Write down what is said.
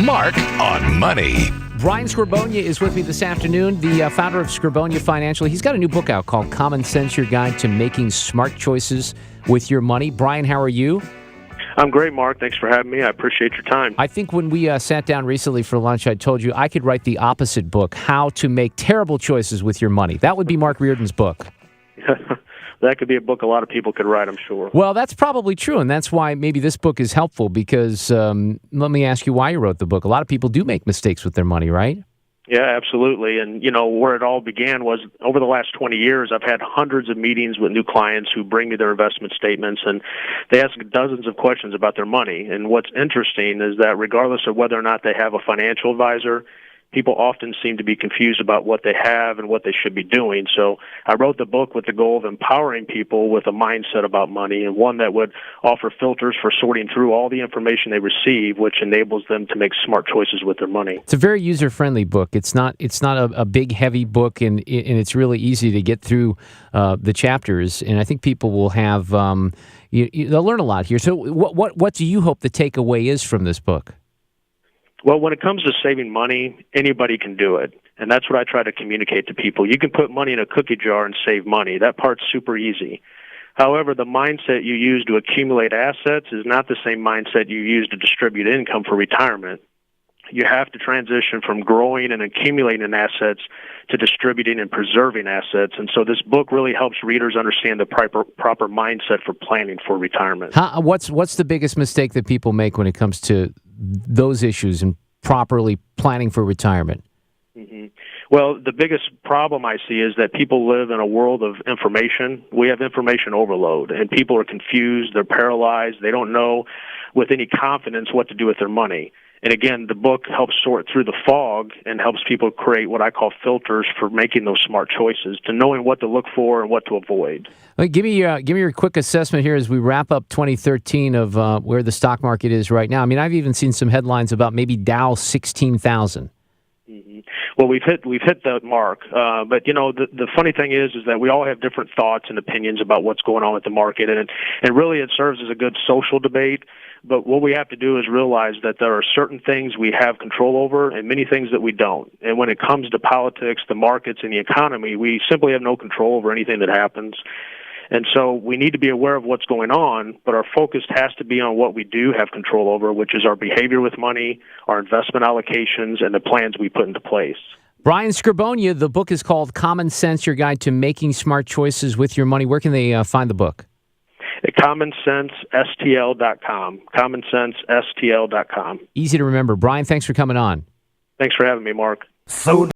Mark on Money. Brian Skrobonja is with me this afternoon, the founder of Skrobonja Financial. He's got a new book out called Common Sense, Your Guide to Making Smart Choices with Your Money. Brian, how are you? I'm great, Mark. Thanks for having me. I appreciate your time. I think when we sat down recently for lunch, I told you I could write the opposite book, How to Make Terrible Choices with Your Money. That would be Mark Reardon's book. That could be a book a lot of people could write, I'm sure. Well, that's probably true, and that's why maybe this book is helpful because let me ask you why you wrote the book. A lot of people do make mistakes with their money, right? Yeah, absolutely. And, where it all began was over the last 20 years, I've had hundreds of meetings with new clients who bring me their investment statements, and they ask dozens of questions about their money. And what's interesting is that regardless of whether or not they have a financial advisor, people often seem to be confused about what they have and what they should be doing. So I wrote the book with the goal of empowering people with a mindset about money, and one that would offer filters for sorting through all the information they receive, which enables them to make smart choices with their money. It's a very user-friendly book. It's not a big, heavy book, and it's really easy to get through the chapters. And I think people will have they'll learn a lot here. So what do you hope the takeaway is from this book? Well, when it comes to saving money, anybody can do it. And that's what I try to communicate to people. You can put money in a cookie jar and save money. That part's super easy. However, the mindset you use to accumulate assets is not the same mindset you use to distribute income for retirement. You have to transition from growing and accumulating assets to distributing and preserving assets. And so this book really helps readers understand the proper mindset for planning for retirement. What's the biggest mistake that people make when it comes to those issues and properly planning for retirement? Mm-hmm. Well, the biggest problem I see is that people live in a world of information. We have information overload, and people are confused, they're paralyzed, they don't know with any confidence what to do with their money. And again, the book helps sort through the fog and helps people create what I call filters for making those smart choices, to knowing what to look for and what to avoid. Give me your quick assessment here as we wrap up 2013 of where the stock market is right now. I mean, I've even seen some headlines about maybe Dow 16,000. Mm-hmm. Well, we've hit that mark, but the funny thing is that we all have different thoughts and opinions about what's going on with the market, and really it serves as a good social debate. But what we have to do is realize that there are certain things we have control over and many things that we don't. And when it comes to politics, the markets, and the economy, we simply have no control over anything that happens. And so we need to be aware of what's going on, but our focus has to be on what we do have control over, which is our behavior with money, our investment allocations, and the plans we put into place. Brian Skrobonja, the book is called Common Sense, Your Guide to Making Smart Choices with Your Money. Where can they find the book? At commonsensestl.com. commonsensestl.com. Easy to remember. Brian, thanks for coming on. Thanks for having me, Mark. So